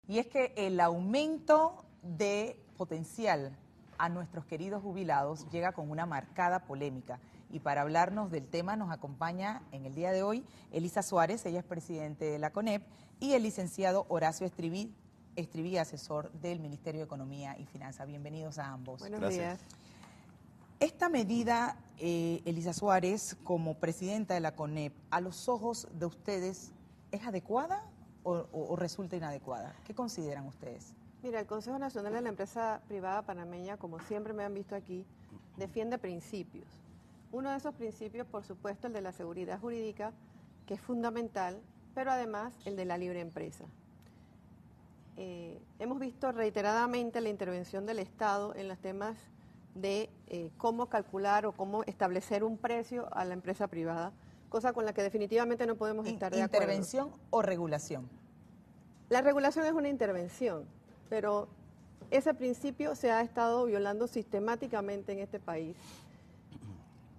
y es que el aumento de potencial a nuestros queridos jubilados llega con una marcada polémica. Y para hablarnos del tema nos acompaña en el día de hoy Elisa Suárez, ella es presidente de la CONEP, y el licenciado Horacio Estriví, asesor del Ministerio de Economía y Finanzas. Bienvenidos a ambos. Buenos días. Esta medida, Elisa Suárez, como presidenta de la CONEP, a los ojos de ustedes, ¿es adecuada o resulta inadecuada? ¿Qué consideran ustedes? Mira, el Consejo Nacional de la Empresa Privada Panameña, como siempre me han visto aquí, defiende principios. Uno de esos principios, por supuesto, el de la seguridad jurídica, que es fundamental, pero además el de la libre empresa. Hemos visto reiteradamente la intervención del Estado en los temas de cómo calcular o cómo establecer un precio a la empresa privada, cosa con la que definitivamente no podemos estar de acuerdo. ¿Intervención o regulación? La regulación es una intervención, pero ese principio se ha estado violando sistemáticamente en este país.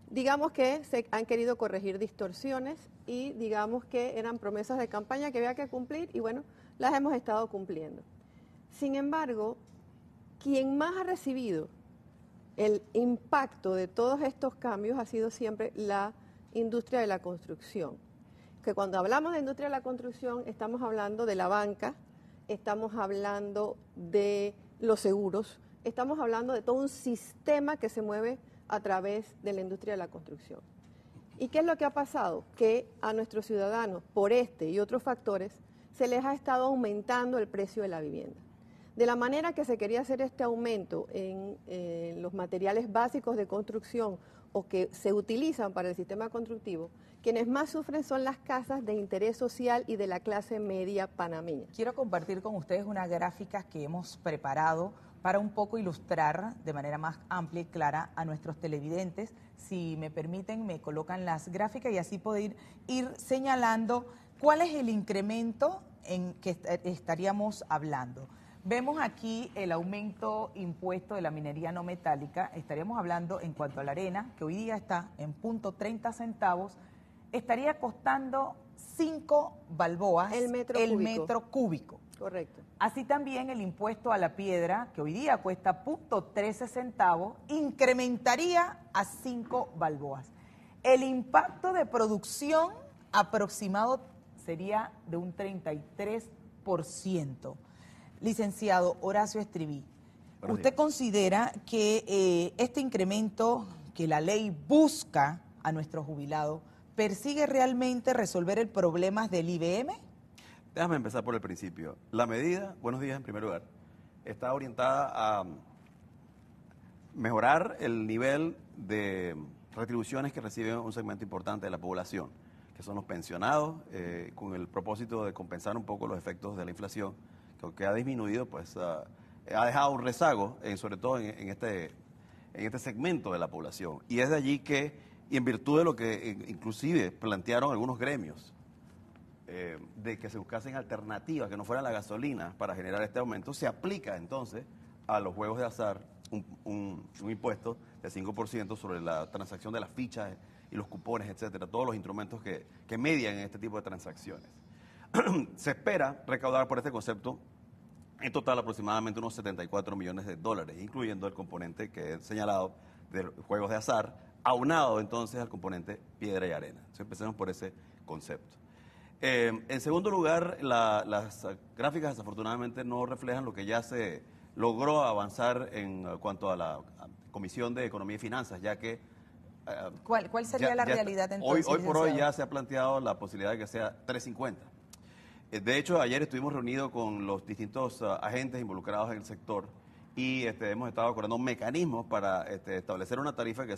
Digamos que se han querido corregir distorsiones y digamos que eran promesas de campaña que había que cumplir y bueno, las hemos estado cumpliendo. Sin embargo, quien más ha recibido el impacto de todos estos cambios ha sido siempre la industria de la construcción. Que cuando hablamos de industria de la construcción estamos hablando de la banca, estamos hablando de los seguros, estamos hablando de todo un sistema que se mueve a través de la industria de la construcción. ¿Y qué es lo que ha pasado? Que a nuestros ciudadanos, por este y otros factores, se les ha estado aumentando el precio de la vivienda. De la manera que se quería hacer este aumento en los materiales básicos de construcción o que se utilizan para el sistema constructivo, quienes más sufren son las casas de interés social y de la clase media panameña. Quiero compartir con ustedes unas gráficas que hemos preparado para un poco ilustrar de manera más amplia y clara a nuestros televidentes. Si me permiten, me colocan las gráficas y así poder ir señalando cuál es el incremento en que estaríamos hablando. Vemos aquí el aumento impuesto de la minería no metálica. Estaríamos hablando en cuanto a la arena, que hoy día está en .30 centavos, estaría costando 5 balboas el metro cúbico. Correcto. Así también el impuesto a la piedra, que hoy día cuesta .13 centavos, incrementaría a 5 balboas. El impacto de producción aproximado sería de un 33%. Licenciado Horacio Estriví, ¿usted considera que este incremento que la ley busca a nuestros jubilados persigue realmente resolver el problema del IBM? Déjame empezar por el principio. La medida, buenos días en primer lugar, está orientada a mejorar el nivel de retribuciones que recibe un segmento importante de la población, que son los pensionados, con el propósito de compensar un poco los efectos de la inflación, que aunque ha disminuido, pues ha dejado un rezago, sobre todo en este segmento de la población. Y es de allí que, y en virtud de lo que inclusive plantearon algunos gremios, de que se buscasen alternativas que no fueran la gasolina para generar este aumento, se aplica entonces a los juegos de azar un impuesto de 5% sobre la transacción de las fichas y los cupones, etcétera, todos los instrumentos que median en este tipo de transacciones. Se espera recaudar por este concepto en total aproximadamente unos 74 millones de dólares, incluyendo el componente que he señalado de juegos de azar, aunado entonces al componente piedra y arena. Entonces empecemos por ese concepto. En segundo lugar, las gráficas desafortunadamente no reflejan lo que ya se logró avanzar en cuanto a la Comisión de Economía y Finanzas, ya que... ¿Cuál sería la realidad entonces? Hoy por hoy ya se ha planteado la posibilidad de que sea 3.50. De hecho, ayer estuvimos reunidos con los distintos agentes involucrados en el sector y hemos estado acordando mecanismos para establecer una tarifa que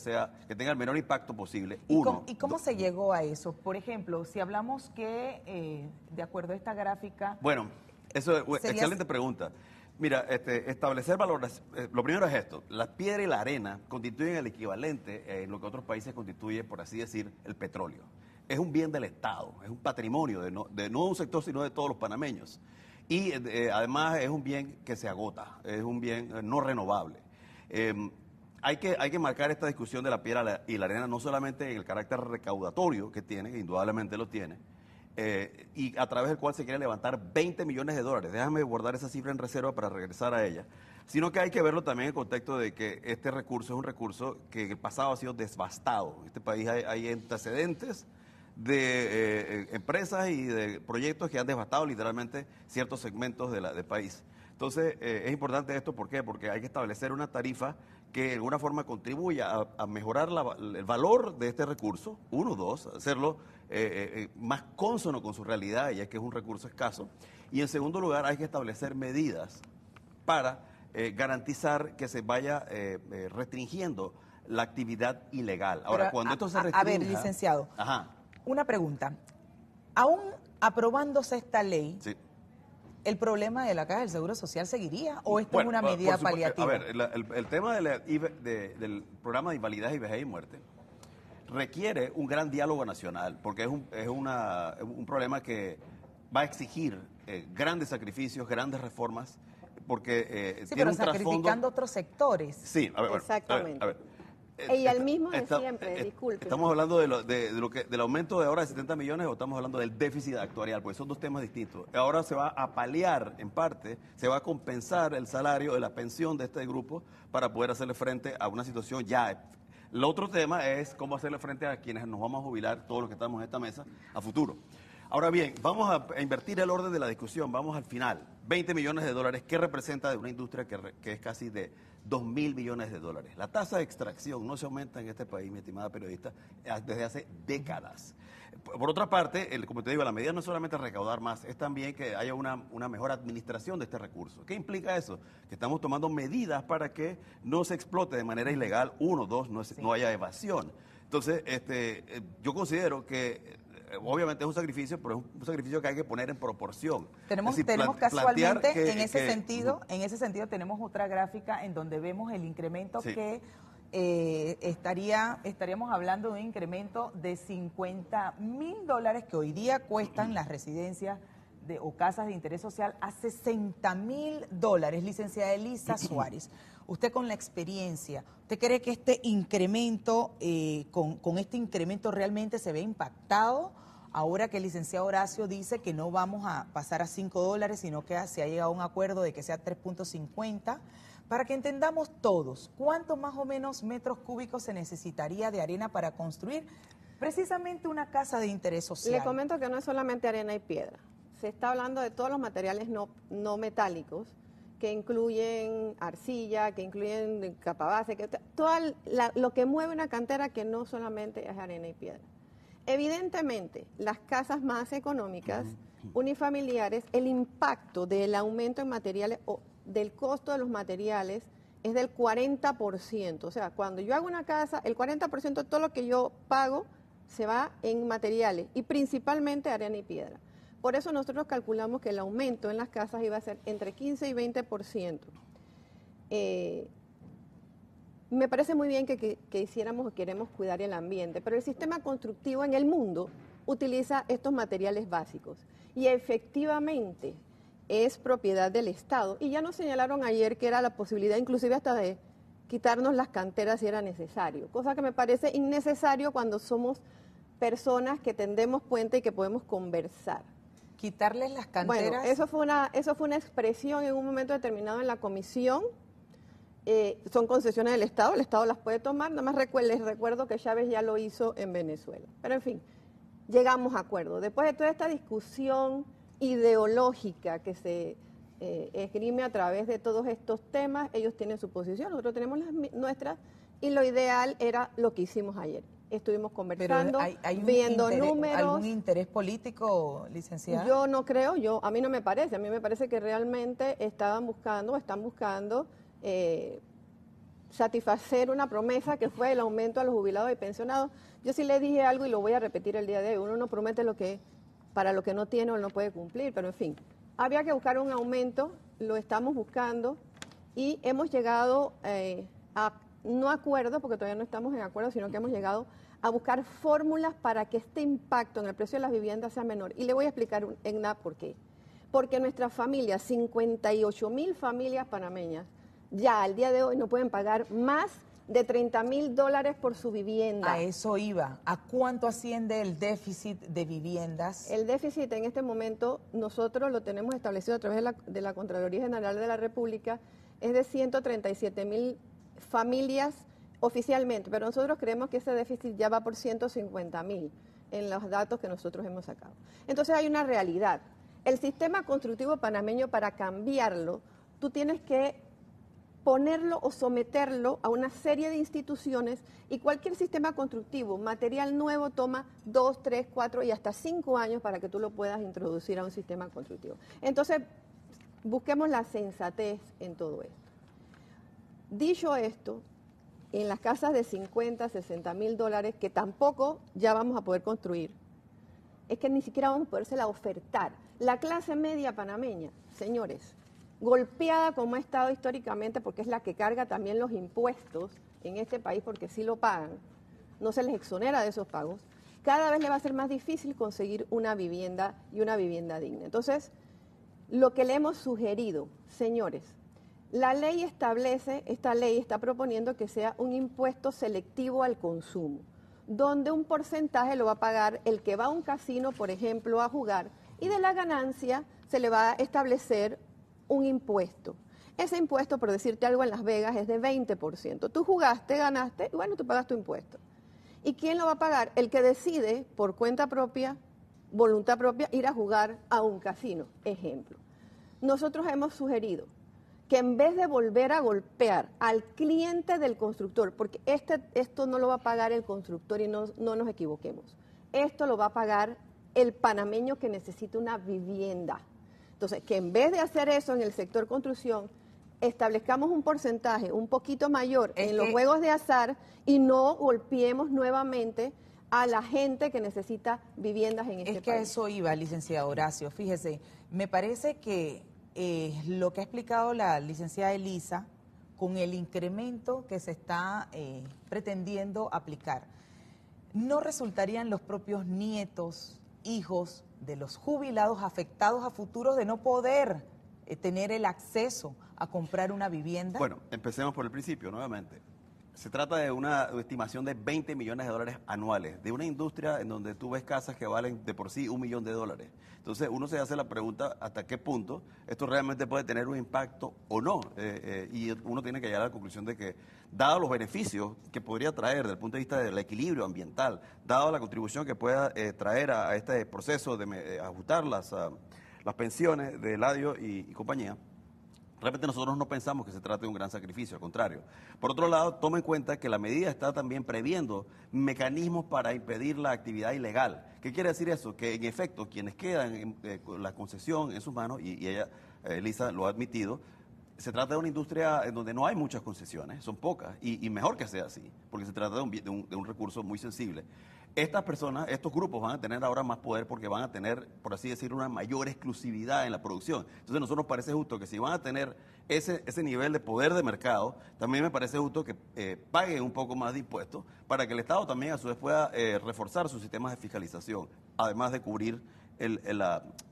tenga el menor impacto posible. ¿Y cómo se llegó a eso? Por ejemplo, si hablamos que, de acuerdo a esta gráfica... Bueno, eso es excelente pregunta. Mira, establecer valores, lo primero es esto: la piedra y la arena constituyen el equivalente en lo que otros países constituye, por así decir, el petróleo. Es un bien del Estado, es un patrimonio de no de un sector, sino de todos los panameños. Y además es un bien que se agota, es un bien no renovable. Hay que marcar esta discusión de la piedra y la arena no solamente en el carácter recaudatorio que tiene, que indudablemente lo tiene, y a través del cual se quiere levantar 20 millones de dólares. Déjame guardar esa cifra en reserva para regresar a ella. Sino que hay que verlo también en el contexto de que este recurso es un recurso que en el pasado ha sido devastado. En este país hay antecedentes de empresas y de proyectos que han devastado literalmente ciertos segmentos del país. Entonces, es importante esto, ¿por qué? Porque hay que establecer una tarifa que de alguna forma contribuya a mejorar el valor de este recurso, uno, dos, hacerlo más cónsono con su realidad, ya que es un recurso escaso. Y en segundo lugar, hay que establecer medidas para garantizar que se vaya restringiendo la actividad ilegal. Ahora, Pero, cuando esto se restrinja... a ver, licenciado, Ajá, una pregunta. Aún aprobándose esta ley, sí. ¿el problema de la Caja del Seguro Social seguiría o esto es Bueno, una medida por supuesto, paliativa? a ver, el tema del programa de invalidez y vejez y muerte requiere un gran diálogo nacional, porque es un problema que va a exigir grandes sacrificios, grandes reformas, porque Sí, tiene pero un trasfondo... sacrificando otros sectores. Sí, a ver, bueno, Exactamente. a ver. Y al mismo de siempre, disculpe. ¿Estamos hablando del aumento de ahora de 70 millones o estamos hablando del déficit actuarial? Pues son dos temas distintos. Ahora se va a paliar, en parte, se va a compensar el salario de la pensión de este grupo para poder hacerle frente a una situación ya. El otro tema es cómo hacerle frente a quienes nos vamos a jubilar, todos los que estamos en esta mesa, a futuro. Ahora bien, vamos a invertir el orden de la discusión, vamos al final. 20 millones de dólares, ¿qué representa de una industria que es casi de 2.000 millones de dólares? La tasa de extracción no se aumenta en este país, mi estimada periodista, desde hace décadas. Por otra parte, como te digo, la medida no es solamente recaudar más, es también que haya una mejor administración de este recurso. ¿Qué implica eso? Que estamos tomando medidas para que no se explote de manera ilegal, uno, dos, no haya evasión. Entonces, yo considero que obviamente es un sacrificio, pero es un sacrificio que hay que poner en proporción. Tenemos casualmente, en ese sentido, tenemos otra gráfica en donde vemos el incremento sí. que estaríamos hablando de un incremento de $50.000 que hoy día cuestan las residencias o casas de interés social a $60.000. Licenciada Elisa Suárez, usted con la experiencia, ¿usted cree que este incremento, con este incremento realmente se ve impactado? Ahora que el licenciado Horacio dice que no vamos a pasar a $5, sino que se ha llegado a un acuerdo de que sea 3.50, para que entendamos todos, ¿cuántos más o menos metros cúbicos se necesitaría de arena para construir precisamente una casa de interés social? Le comento que no es solamente arena y piedra. Se está hablando de todos los materiales no metálicos, que incluyen arcilla, que incluyen capa base, lo que mueve una cantera que no solamente es arena y piedra. Evidentemente, las casas más económicas, unifamiliares, el impacto del aumento en materiales o del costo de los materiales es del 40%. O sea, cuando yo hago una casa, el 40% de todo lo que yo pago se va en materiales y principalmente arena y piedra. Por eso nosotros calculamos que el aumento en las casas iba a ser entre 15 y 20%. Me parece muy bien que hiciéramos o queremos cuidar el ambiente, pero el sistema constructivo en el mundo utiliza estos materiales básicos y efectivamente es propiedad del Estado. Y ya nos señalaron ayer que era la posibilidad inclusive hasta de quitarnos las canteras si era necesario, cosa que me parece innecesario cuando somos personas que tendemos puente y que podemos conversar. Quitarles las canteras. Bueno, eso fue una expresión en un momento determinado en la comisión. Son concesiones del Estado, el Estado las puede tomar, nada más les recuerdo que Chávez ya lo hizo en Venezuela. Pero en fin, llegamos a acuerdo. Después de toda esta discusión ideológica que se esgrime a través de todos estos temas, ellos tienen su posición, nosotros tenemos las nuestras, y lo ideal era lo que hicimos ayer. Estuvimos conversando, viendo números. ¿Algún interés político, licenciada? Yo no creo, a mí no me parece, a mí me parece que realmente están buscando satisfacer una promesa que fue el aumento a los jubilados y pensionados. Yo sí le dije algo y lo voy a repetir el día de hoy. Uno no promete para lo que no tiene o no puede cumplir, pero en fin, había que buscar un aumento, lo estamos buscando y hemos llegado a no acuerdo, porque todavía no estamos en acuerdo, sino que hemos llegado a buscar fórmulas para que este impacto en el precio de las viviendas sea menor. Y le voy a explicar por qué. Porque nuestras familias, 58.000 familias panameñas, ya al día de hoy no pueden pagar más de $30,000 por su vivienda. A eso iba. ¿A cuánto asciende el déficit de viviendas? El déficit en este momento nosotros lo tenemos establecido a través de la Contraloría General de la República, es de 137,000 familias oficialmente, pero nosotros creemos que ese déficit ya va por 150,000 en los datos que nosotros hemos sacado. Entonces hay una realidad. El sistema constructivo panameño, para cambiarlo, tú tienes que ponerlo o someterlo a una serie de instituciones, y cualquier sistema constructivo, material nuevo, toma 2, 3, 4 y hasta 5 años para que tú lo puedas introducir a un sistema constructivo. Entonces, busquemos la sensatez en todo esto. Dicho esto, en las casas de 50, 60,000 dólares, que tampoco ya vamos a poder construir, es que ni siquiera vamos a podérsela ofertar. La clase media panameña, señores, golpeada como ha estado históricamente, porque es la que carga también los impuestos en este país, porque sí lo pagan, no se les exonera de esos pagos, cada vez le va a ser más difícil conseguir una vivienda y una vivienda digna. Entonces, lo que le hemos sugerido, señores, la ley establece, esta ley está proponiendo que sea un impuesto selectivo al consumo, donde un porcentaje lo va a pagar el que va a un casino, por ejemplo, a jugar, y de la ganancia se le va a establecer un impuesto. Ese impuesto, por decirte algo, en Las Vegas es de 20%. Tú jugaste, ganaste, y bueno, tú pagas tu impuesto. ¿Y quién lo va a pagar? El que decide, por cuenta propia, voluntad propia, ir a jugar a un casino, ejemplo. Nosotros hemos sugerido que en vez de volver a golpear al cliente del constructor, porque esto no lo va a pagar el constructor y no nos equivoquemos, esto lo va a pagar el panameño que necesita una vivienda. Entonces, que en vez de hacer eso en el sector construcción, establezcamos un porcentaje un poquito mayor en los juegos de azar y no golpeemos nuevamente a la gente que necesita viviendas en este país. Es que a eso iba, licenciado Horacio. Fíjese, me parece que lo que ha explicado la licenciada Elisa, con el incremento que se está pretendiendo aplicar, no resultarían los propios nietos, hijos de los jubilados afectados a futuros de no poder tener el acceso a comprar una vivienda. Bueno, empecemos por el principio nuevamente. Se trata de una estimación de 20 millones de dólares anuales, de una industria en donde tú ves casas que valen de por sí $1 millón. Entonces uno se hace la pregunta hasta qué punto esto realmente puede tener un impacto o no. Y uno tiene que llegar a la conclusión de que, dado los beneficios que podría traer desde el punto de vista del equilibrio ambiental, dado la contribución que pueda traer a este proceso de ajustar las pensiones de Eladio y compañía, realmente nosotros no pensamos que se trate de un gran sacrificio, al contrario. Por otro lado, toma en cuenta que la medida está también previendo mecanismos para impedir la actividad ilegal. ¿Qué quiere decir eso? Que en efecto, quienes quedan con la concesión en sus manos, y ella, Elisa, lo ha admitido, se trata de una industria en donde no hay muchas concesiones, son pocas, y mejor que sea así, porque se trata de un recurso muy sensible. Estas personas, estos grupos van a tener ahora más poder porque van a tener, por así decirlo, una mayor exclusividad en la producción. Entonces, a nosotros nos parece justo que si van a tener ese nivel de poder de mercado, también me parece justo que paguen un poco más de impuestos para que el Estado también a su vez pueda reforzar sus sistemas de fiscalización, además de cubrir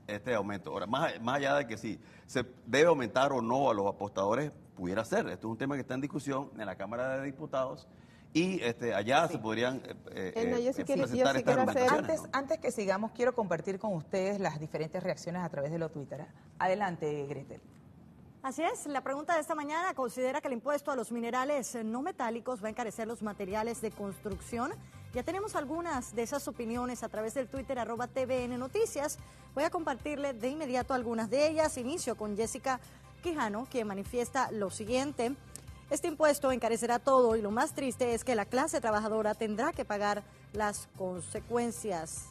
este aumento. Ahora, más allá de que si se debe aumentar o no a los apostadores, pudiera ser. Esto es un tema que está en discusión en la Cámara de Diputados. Y allá se podrían presentar estas argumentaciones. Antes que sigamos, quiero compartir con ustedes las diferentes reacciones a través de los Twitter. Adelante, Gretel. Así es, la pregunta de esta mañana: ¿considera que el impuesto a los minerales no metálicos va a encarecer los materiales de construcción? Ya tenemos algunas de esas opiniones a través del Twitter @TVN Noticias. Voy a compartirle de inmediato algunas de ellas. Inicio con Jessica Quijano, quien manifiesta lo siguiente: este impuesto encarecerá todo y lo más triste es que la clase trabajadora tendrá que pagar las consecuencias.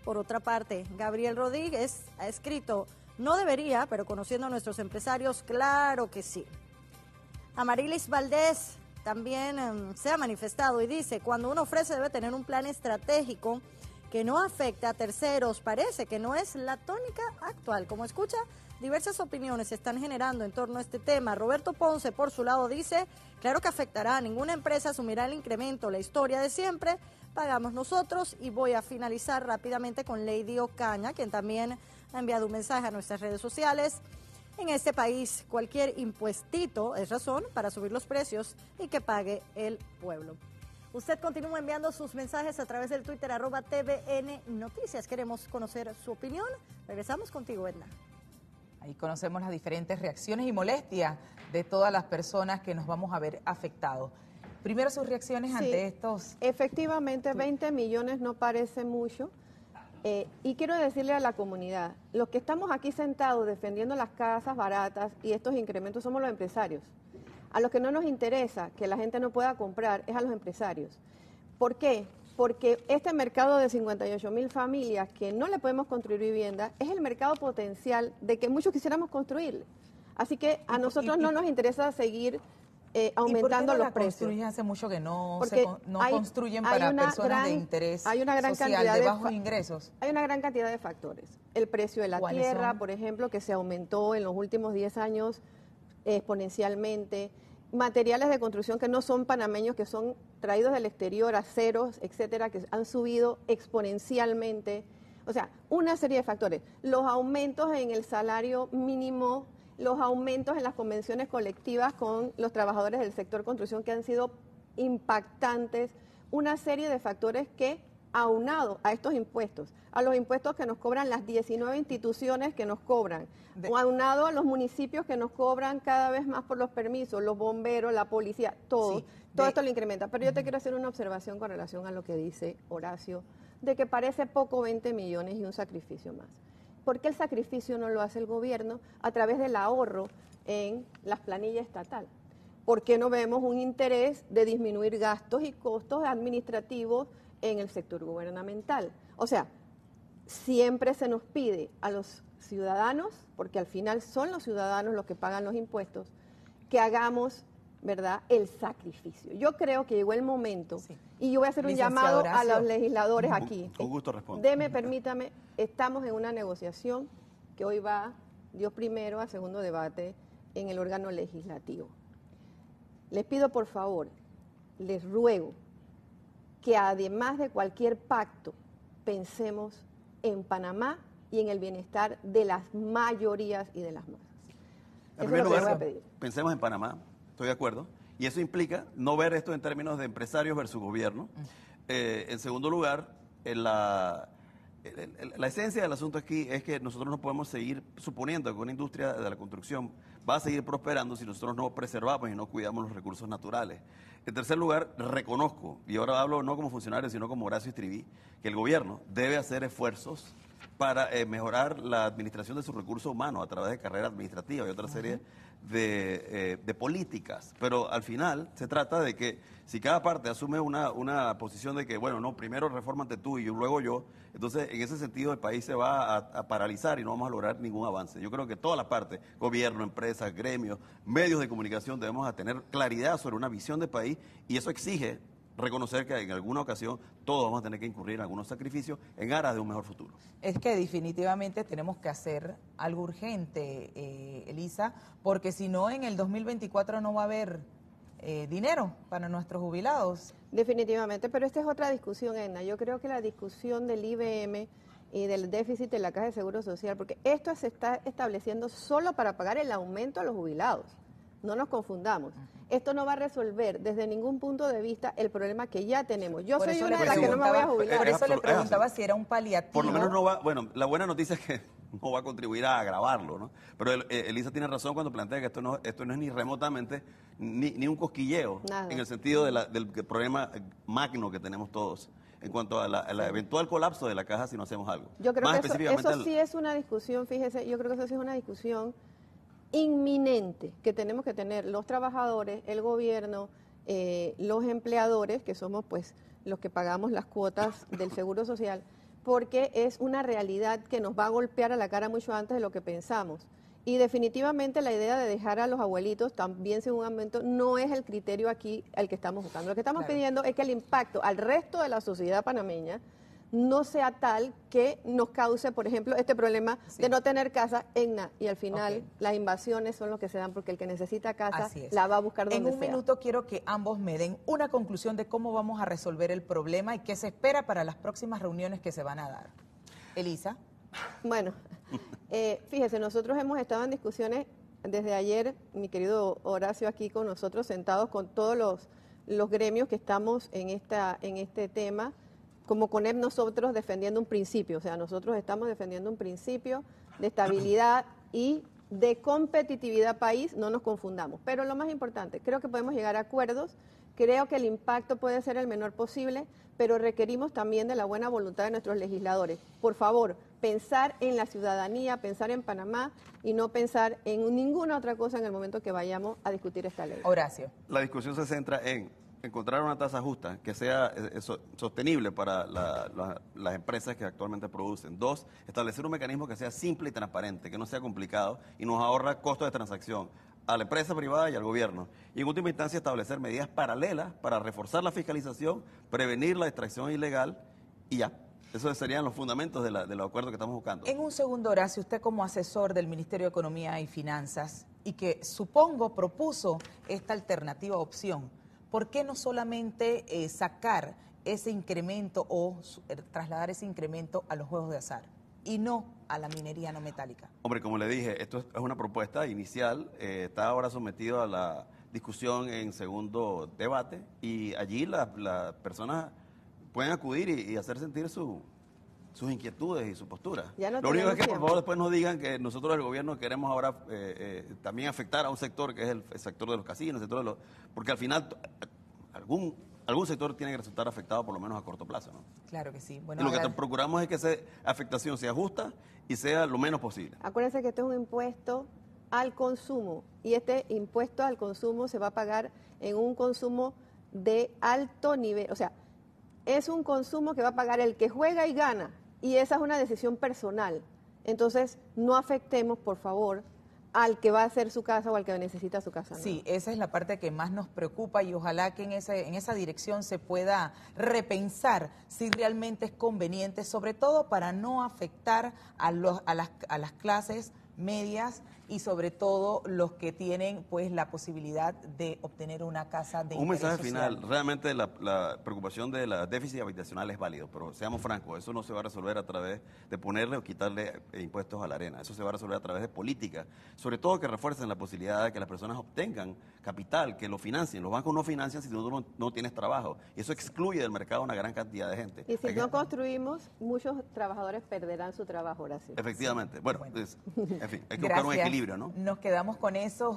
Por otra parte, Gabriel Rodríguez ha escrito: no debería, pero conociendo a nuestros empresarios, claro que sí. Amarilis Valdés también se ha manifestado y dice: cuando uno ofrece debe tener un plan estratégico que no afecte a terceros. Parece que no es la tónica actual. Como escucha, diversas opiniones se están generando en torno a este tema. Roberto Ponce, por su lado, dice: claro que afectará, ninguna empresa asumirá el incremento, la historia de siempre, pagamos nosotros. Y voy a finalizar rápidamente con Lady Ocaña, quien también ha enviado un mensaje a nuestras redes sociales. En este país, cualquier impuestito es razón para subir los precios y que pague el pueblo. Usted continúa enviando sus mensajes a través del Twitter @TVN Noticias. Queremos conocer su opinión. Regresamos contigo, Edna. Ahí conocemos las diferentes reacciones y molestias de todas las personas que nos vamos a ver afectados. Primero, sus reacciones ante estos... Efectivamente, 20 millones no parece mucho. Y quiero decirle a la comunidad, los que estamos aquí sentados defendiendo las casas baratas y estos incrementos somos los empresarios. A los que no nos interesa que la gente no pueda comprar es a los empresarios. ¿Por qué? Porque este mercado de 58,000 familias que no le podemos construir vivienda es el mercado potencial de que muchos quisiéramos construirle. Así que a nosotros no nos interesa seguir aumentando los precios. Hace mucho que no hay, construyen para personas de interés social, de bajos ingresos. Hay una gran cantidad de factores. El precio de la tierra, por ejemplo, que se aumentó en los últimos 10 años exponencialmente. Materiales de construcción que no son panameños, que son traídos del exterior, aceros, etcétera, que han subido exponencialmente. O sea, una serie de factores. Los aumentos en el salario mínimo, los aumentos en las convenciones colectivas con los trabajadores del sector construcción que han sido impactantes, una serie de factores que, aunado a estos impuestos, a los impuestos que nos cobran las 19 instituciones que nos cobran, o aunado a los municipios que nos cobran cada vez más por los permisos, los bomberos, la policía, todo, todo esto lo incrementa. Pero yo te quiero hacer una observación con relación a lo que dice Horacio, de que parece poco 20 millones y un sacrificio más. ¿Por qué el sacrificio no lo hace el gobierno a través del ahorro en las planillas estatal? ¿Por qué no vemos un interés de disminuir gastos y costos administrativos en el sector gubernamental? O sea, siempre se nos pide a los ciudadanos, porque al final son los ciudadanos los que pagan los impuestos, que hagamos, ¿verdad?, el sacrificio. Yo creo que llegó el momento, y yo voy a hacer un llamado a los legisladores aquí. Con gusto respondo. Permítame, estamos en una negociación que hoy va, Dios primero, a segundo debate en el órgano legislativo. Les pido, por favor, les ruego que además de cualquier pacto, pensemos en Panamá y en el bienestar de las mayorías y de las masas. En primer lugar, pensemos en Panamá, estoy de acuerdo, y eso implica no ver esto en términos de empresarios versus gobierno. En segundo lugar, la esencia del asunto aquí es que nosotros no podemos seguir suponiendo que una industria de la construcción va a seguir prosperando si nosotros no preservamos y no cuidamos los recursos naturales. En tercer lugar, reconozco, y ahora hablo no como funcionario, sino como Horacio Estriví, que el gobierno debe hacer esfuerzos para mejorar la administración de sus recursos humanos a través de carrera administrativa y otra serie de políticas. Pero al final se trata de que si cada parte asume una posición de que, bueno, no, primero refórmate tú y luego yo, entonces en ese sentido el país se va a paralizar y no vamos a lograr ningún avance. Yo creo que todas las partes, gobierno, empresas, gremios, medios de comunicación, debemos tener claridad sobre una visión de país y eso exige reconocer que en alguna ocasión todos vamos a tener que incurrir en algunos sacrificios en aras de un mejor futuro. Es que definitivamente tenemos que hacer algo urgente, Elisa, porque si no en el 2024 no va a haber dinero para nuestros jubilados. Definitivamente, pero esta es otra discusión, Edna. Yo creo que la discusión del IBM y del déficit de la Caja de Seguro Social, porque esto se está estableciendo solo para pagar el aumento a los jubilados. No nos confundamos. Esto no va a resolver desde ningún punto de vista el problema que ya tenemos. Yo soy una de las que no me voy a jubilar. Por eso le preguntaba si era un paliativo. Por lo menos no va, bueno, la buena noticia es que no va a contribuir a agravarlo, ¿no? Pero Elisa tiene razón cuando plantea que esto no es ni remotamente ni un cosquilleo. Nada. En el sentido del problema magno que tenemos todos en cuanto a la eventual colapso de la caja si no hacemos algo. Yo creo Más que específicamente eso sí es una discusión, fíjese, yo creo que eso sí es una discusión inminente que tenemos que tener los trabajadores, el gobierno, los empleadores, que somos pues los que pagamos las cuotas del Seguro Social, porque es una realidad que nos va a golpear a la cara mucho antes de lo que pensamos. Y definitivamente la idea de dejar a los abuelitos también sin un aumento no es el criterio aquí al que estamos buscando. Lo que estamos pidiendo es que el impacto al resto de la sociedad panameña no sea tal que nos cause, por ejemplo, este problema de no tener casa y al final las invasiones son los que se dan porque el que necesita casa la va a buscar donde sea. En un minuto quiero que ambos me den una conclusión de cómo vamos a resolver el problema y qué se espera para las próximas reuniones que se van a dar. Elisa. Bueno, Fíjese, nosotros hemos estado en discusiones desde ayer, mi querido Horacio aquí con nosotros, sentados con todos los gremios que estamos en este tema, como CONEP nosotros defendiendo un principio, o sea, nosotros estamos defendiendo un principio de estabilidad y de competitividad país, no nos confundamos. Pero lo más importante, creo que podemos llegar a acuerdos, creo que el impacto puede ser el menor posible, pero requerimos también de la buena voluntad de nuestros legisladores. Por favor, pensar en la ciudadanía, pensar en Panamá y no pensar en ninguna otra cosa en el momento que vayamos a discutir esta ley. Horacio. La discusión se centra en encontrar una tasa justa que sea sostenible para las empresas que actualmente producen. 2, establecer un mecanismo que sea simple y transparente, que no sea complicado y nos ahorra costos de transacción a la empresa privada y al gobierno. Y en última instancia establecer medidas paralelas para reforzar la fiscalización, prevenir la extracción ilegal y ya. Esos serían los fundamentos de los acuerdos que estamos buscando. En un segundo, Horacio, usted como asesor del Ministerio de Economía y Finanzas y que supongo propuso esta alternativa opción, ¿por qué no solamente sacar ese incremento o trasladar ese incremento a los juegos de azar y no a la minería no metálica? Hombre, como le dije, esto es una propuesta inicial, está ahora sometido a la discusión en segundo debate y allí las personas pueden acudir y hacer sentir sus inquietudes y su postura. Lo único es que por favor después no digan que nosotros el gobierno queremos ahora también afectar a un sector que es el sector de los casinos, el sector porque al final algún sector tiene que resultar afectado por lo menos a corto plazo, ¿no? Claro que sí. Bueno, y lo que procuramos es que esa afectación sea justa y sea lo menos posible. Acuérdense que este es un impuesto al consumo y este impuesto al consumo se va a pagar en un consumo de alto nivel, o sea, es un consumo que va a pagar el que juega y gana, y esa es una decisión personal. Entonces, no afectemos, por favor, al que va a hacer su casa o al que necesita su casa. ¿No? Sí, esa es la parte que más nos preocupa y ojalá que en esa dirección se pueda repensar si realmente es conveniente, sobre todo para no afectar a las clases medias y sobre todo los que tienen pues la posibilidad de obtener una casa de un mensaje social. final, realmente la preocupación de la déficit habitacional es válido, pero seamos francos, eso no se va a resolver a través de ponerle o quitarle impuestos a la arena, eso se va a resolver a través de políticas, sobre todo que refuercen la posibilidad de que las personas obtengan capital, que lo financien. Los bancos no financian si tú no tienes trabajo, y eso excluye del mercado a una gran cantidad de gente. Y si no construimos, muchos trabajadores perderán su trabajo, Horacio. Efectivamente, bueno. En fin, hay que Gracias. buscar un equilibrio, ¿no? Nos quedamos con eso.